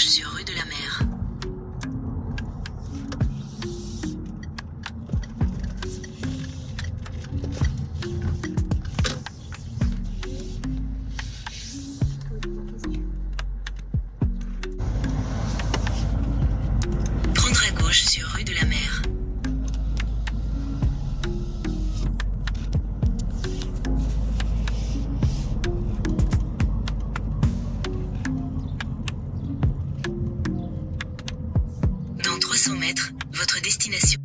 gauche sur rue de la Mer. Prendre à gauche sur rue de la Mer. Dans 300 mètres, votre destination.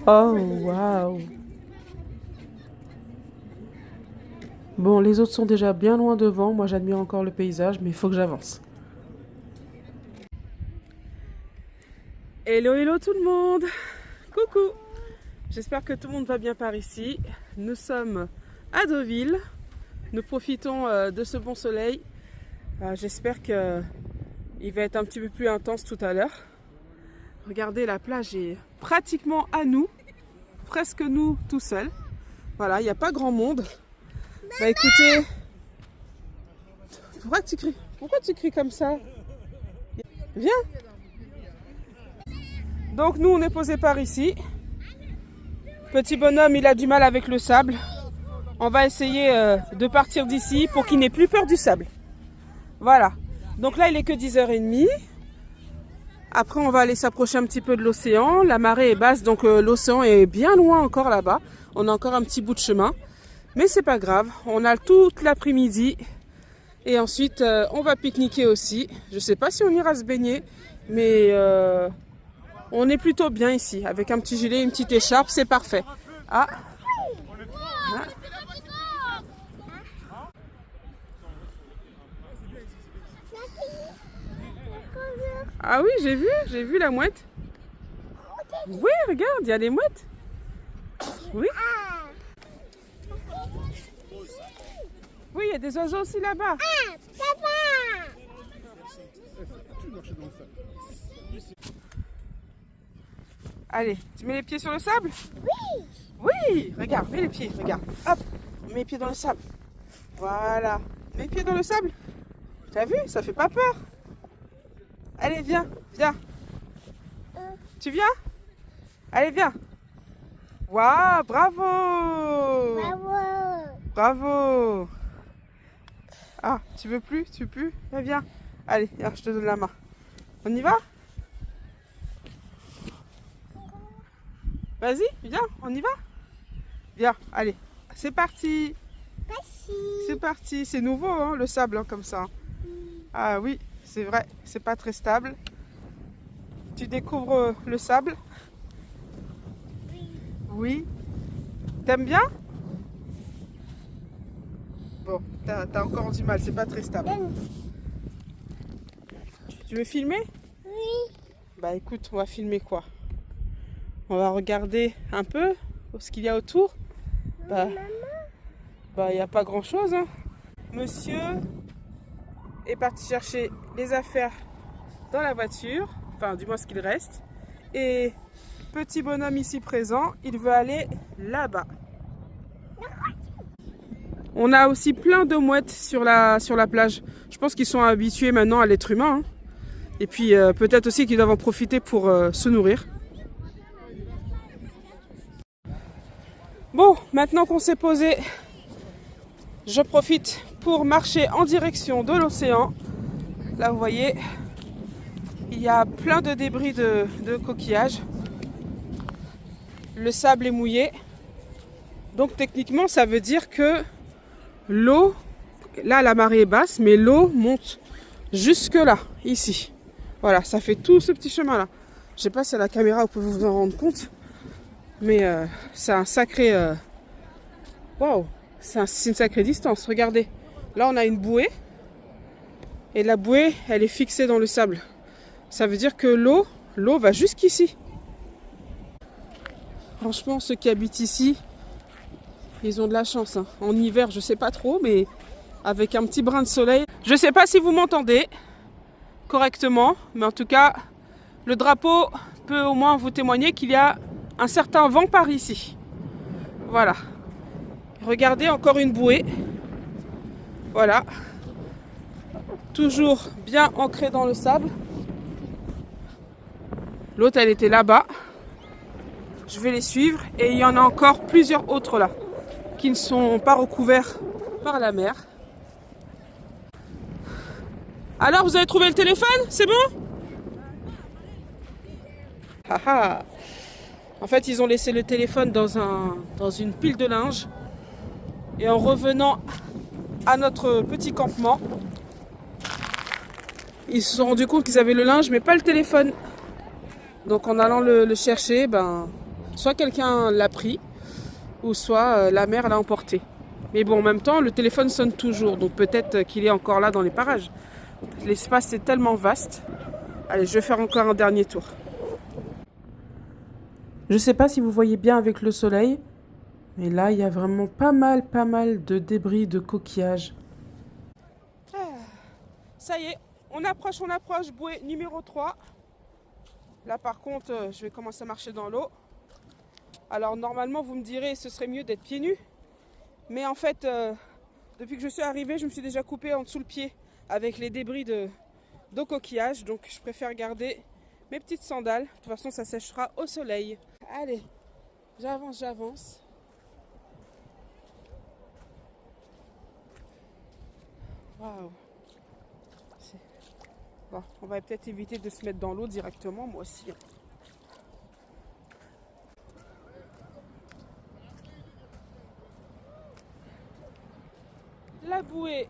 Oh, waouh! Bon, les autres sont déjà bien loin devant. Moi, j'admire encore le paysage, mais il faut que j'avance. Hello, hello tout le monde! Coucou! J'espère que tout le monde va bien par ici. Nous sommes à Deauville. Nous profitons de ce bon soleil. J'espère qu'il va être un petit peu plus intense tout à l'heure. Regardez, la plage est pratiquement à nous. Presque nous tout seuls. Voilà, il n'y a pas grand monde. Bah écoutez, pourquoi tu cries comme ça? Viens. Donc nous on est posé par ici. Petit bonhomme il a du mal avec le sable. On va essayer de partir d'ici pour qu'il n'ait plus peur du sable. Voilà. Donc là il est que 10h30. Après on va aller s'approcher un petit peu de l'océan. La marée est basse donc l'océan est bien loin encore là-bas. On a encore un petit bout de chemin. Mais c'est pas grave, on a toute l'après-midi et ensuite on va pique-niquer aussi. Je sais pas si on ira se baigner, mais on est plutôt bien ici. Avec un petit gilet, une petite écharpe, c'est parfait. Ah. Ah oui, j'ai vu la mouette. Oui, regarde, il y a les mouettes. Oui. Oui, il y a des oiseaux aussi là-bas. Ah, papa! Allez, tu mets les pieds sur le sable? Oui! Oui, regarde, mets les pieds, regarde. Hop, mets les pieds dans le sable. Voilà, mets les pieds dans le sable. T'as vu, ça fait pas peur. Allez, viens, viens. Tu viens? Allez, viens. Waouh, bravo! Bravo! Bravo! Ah, tu veux plus? Tu veux plus? Viens. Allez, viens, je te donne la main. On y va? Vas-y, viens, on y va? Viens, allez, c'est parti! Merci! C'est parti, c'est nouveau hein, le sable hein, comme ça. Ah oui, c'est vrai, c'est pas très stable. Tu découvres le sable? Oui. T'aimes bien? Bon, t'as encore du mal, c'est pas très stable. Tu veux filmer? Oui! Bah écoute, on va filmer quoi? On va regarder un peu ce qu'il y a autour. Bah, il n'y a pas grand chose. Hein. Monsieur est parti chercher les affaires dans la voiture, enfin du moins ce qu'il reste. Et petit bonhomme ici présent, il veut aller là-bas. On a aussi plein de mouettes sur la plage. Je pense qu'ils sont habitués maintenant à l'être humain. Hein. Et puis peut-être aussi qu'ils doivent en profiter pour se nourrir. Bon, maintenant qu'on s'est posé, je profite pour marcher en direction de l'océan. Là, vous voyez, il y a plein de débris de coquillages. Le sable est mouillé. Donc techniquement, ça veut dire que l'eau, là la marée est basse, mais l'eau monte jusque là, ici. Voilà, ça fait tout ce petit chemin là. Je ne sais pas si à la caméra vous pouvez vous en rendre compte. Mais c'est un sacré... Waouh! C'est une sacrée distance. Regardez. Là, on a une bouée. Et la bouée, elle est fixée dans le sable. Ça veut dire que l'eau va jusqu'ici. Franchement, ceux qui habitent ici, ils ont de la chance. Hein. En hiver, je sais pas trop, mais avec un petit brin de soleil. Je sais pas si vous m'entendez correctement, mais en tout cas, le drapeau peut au moins vous témoigner qu'il y a un certain vent par ici. Voilà. Regardez, encore une bouée. Voilà. Toujours bien ancrée dans le sable. L'autre, elle était là-bas. Je vais les suivre. Et il y en a encore plusieurs autres là, qui ne sont pas recouverts par la mer. Alors, vous avez trouvé le téléphone? C'est bon? Haha. En fait, ils ont laissé le téléphone dans une pile de linge. Et en revenant à notre petit campement, ils se sont rendus compte qu'ils avaient le linge, mais pas le téléphone. Donc en allant le chercher, soit quelqu'un l'a pris, ou soit la mer l'a emporté. Mais bon, en même temps, le téléphone sonne toujours, donc peut-être qu'il est encore là dans les parages. L'espace est tellement vaste. Allez, je vais faire encore un dernier tour. Je ne sais pas si vous voyez bien avec le soleil, mais là, il y a vraiment pas mal de débris, de coquillages. Ça y est, on approche, bouée numéro 3. Là, par contre, je vais commencer à marcher dans l'eau. Alors, normalement, vous me direz, ce serait mieux d'être pieds nus. Mais en fait, depuis que je suis arrivée, je me suis déjà coupée en dessous le pied avec les débris de coquillages. Donc, je préfère garder mes petites sandales. De toute façon, ça séchera au soleil. Allez, j'avance. Waouh. Bon, on va peut-être éviter de se mettre dans l'eau directement, moi aussi. La bouée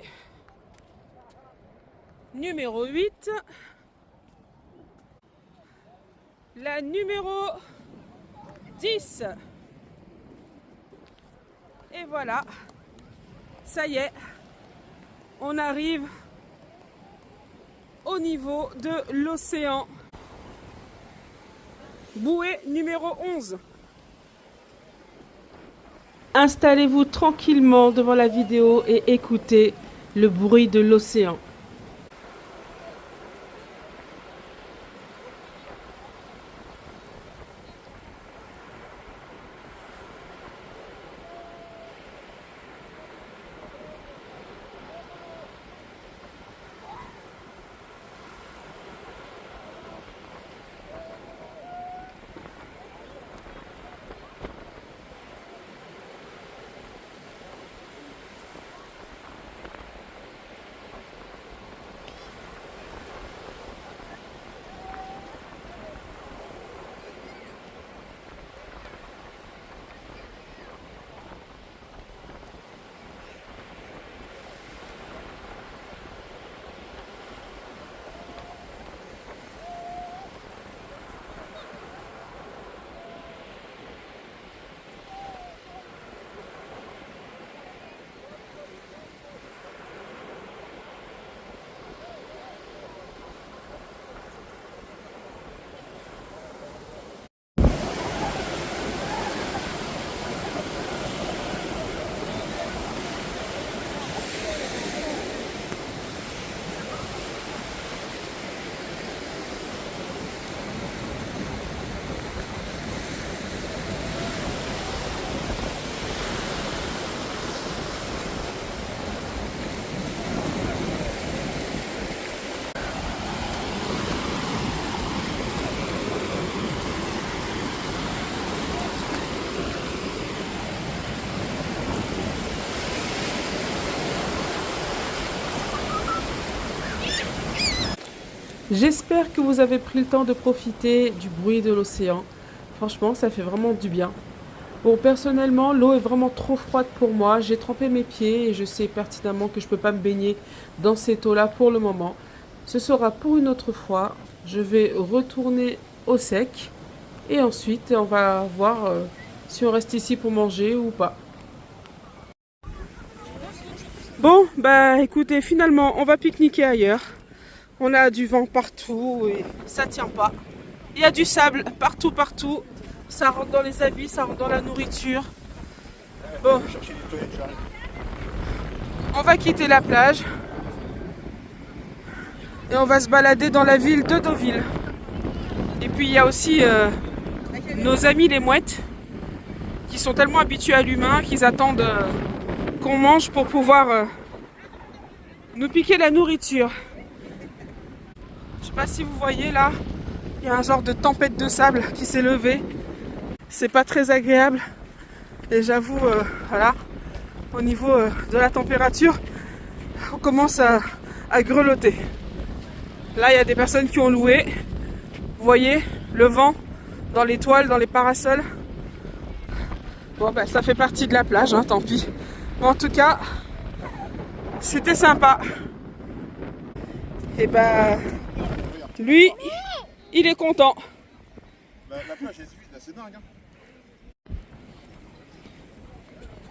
numéro 8. La numéro 10. Et voilà, ça y est, on arrive au niveau de l'océan. Bouée numéro 11. Installez-vous tranquillement devant la vidéo et écoutez le bruit de l'océan. J'espère que vous avez pris le temps de profiter du bruit de l'océan. Franchement, ça fait vraiment du bien. Bon, personnellement, l'eau est vraiment trop froide pour moi. J'ai trempé mes pieds et je sais pertinemment que je ne peux pas me baigner dans cette eau-là pour le moment. Ce sera pour une autre fois. Je vais retourner au sec et ensuite on va voir si on reste ici pour manger ou pas. Bon, écoutez, finalement, on va pique-niquer ailleurs. On a du vent partout et ça tient pas. Il y a du sable partout. Ça rentre dans les habits, ça rentre dans la nourriture. Bon, on va quitter la plage et on va se balader dans la ville de Deauville. Et puis il y a aussi nos amis les mouettes qui sont tellement habitués à l'humain qu'ils attendent qu'on mange pour pouvoir nous piquer la nourriture. Je sais pas si vous voyez là, il y a un genre de tempête de sable qui s'est levée. C'est pas très agréable. Et j'avoue, voilà, au niveau de la température, on commence à grelotter. Là, il y a des personnes qui ont loué. Vous voyez, le vent dans les toiles, dans les parasols. Bon, ben, ça fait partie de la plage, hein, tant pis. Bon, en tout cas, c'était sympa. Et ben, lui, il est content. La plage est vide, là, c'est dingue. Hein.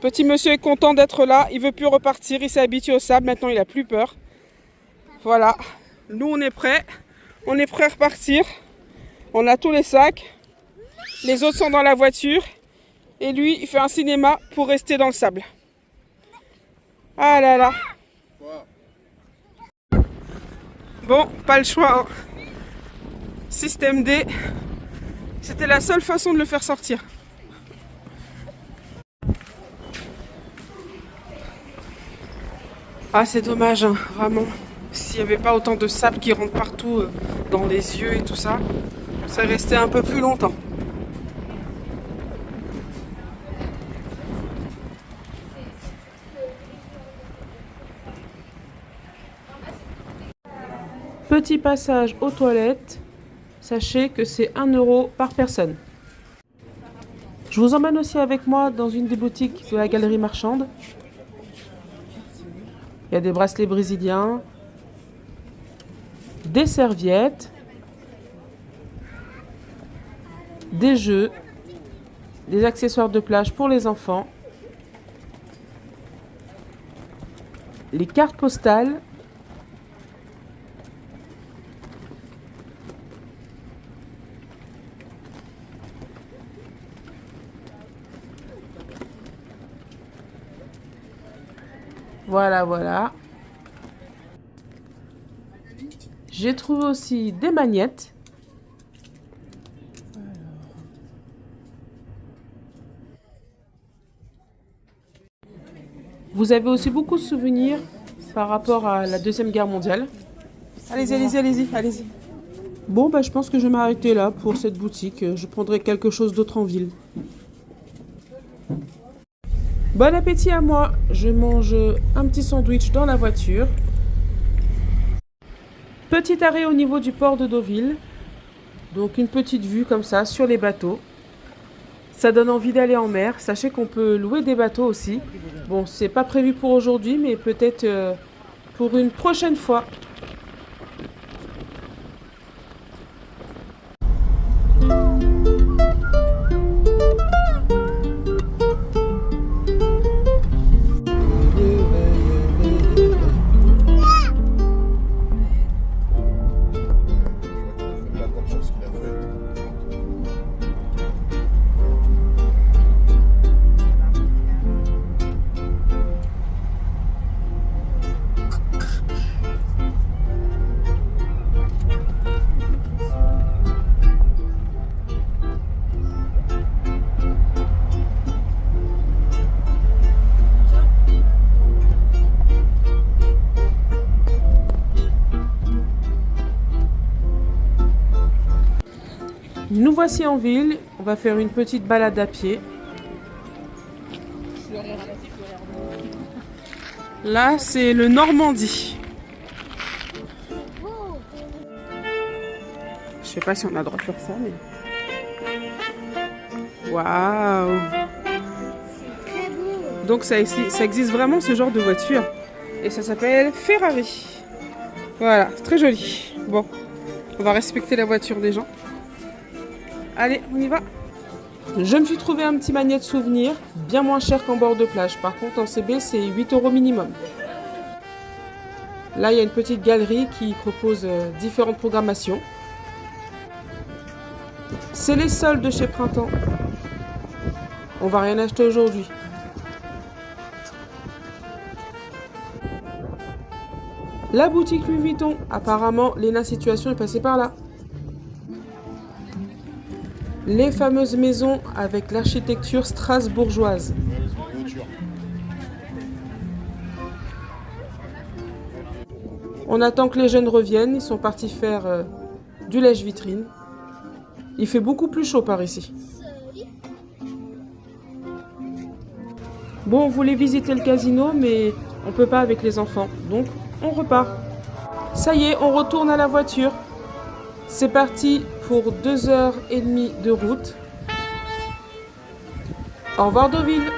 Petit monsieur est content d'être là, il veut plus repartir, il s'est habitué au sable, maintenant il a plus peur. Voilà, nous on est prêts à repartir. On a tous les sacs, les autres sont dans la voiture et lui il fait un cinéma pour rester dans le sable. Ah là là. Bon, pas le choix. Hein. Système D, c'était la seule façon de le faire sortir. Ah, c'est dommage, hein, vraiment. S'il n'y avait pas autant de sable qui rentre partout dans les yeux et tout ça, on serait resté un peu plus longtemps. Petit passage aux toilettes. Sachez que c'est 1 € par personne. Je vous emmène aussi avec moi dans une des boutiques de la galerie marchande. Il y a des bracelets brésiliens, des serviettes, des jeux, des accessoires de plage pour les enfants, les cartes postales, voilà. J'ai trouvé aussi des magnettes. Vous avez aussi beaucoup de souvenirs par rapport à la Deuxième Guerre mondiale. Allez-y. Bon, bah, je pense que je vais m'arrêter là pour cette boutique. Je prendrai quelque chose d'autre en ville. Bon appétit à moi. Je mange un petit sandwich dans la voiture. Petit arrêt au niveau du port de Deauville. Donc une petite vue comme ça sur les bateaux. Ça donne envie d'aller en mer. Sachez qu'on peut louer des bateaux aussi. Bon, c'est pas prévu pour aujourd'hui, mais peut-être pour une prochaine fois. Nous voici en ville, on va faire une petite balade à pied. Là, c'est le Normandie. Je sais pas si on a le droit de faire ça, mais... Waouh! Donc ça existe vraiment ce genre de voiture. Et ça s'appelle Ferrari. Voilà, c'est très joli. Bon, on va respecter la voiture des gens. Allez, on y va. Je me suis trouvé un petit magnète souvenir, bien moins cher qu'en bord de plage. Par contre, en CB, c'est 8 € minimum. Là, il y a une petite galerie qui propose différentes programmations. C'est les soldes de chez Printemps. On va rien acheter aujourd'hui. La boutique Louis Vuitton. Apparemment, Léna Situation est passée par là. Les fameuses maisons avec l'architecture strasbourgeoise. On attend que les jeunes reviennent. Ils sont partis faire du lèche-vitrine. Il fait beaucoup plus chaud par ici. Bon, on voulait visiter le casino, mais on peut pas avec les enfants. Donc, on repart. Ça y est, on retourne à la voiture. C'est parti pour 2h30 de route. Au revoir Deauville.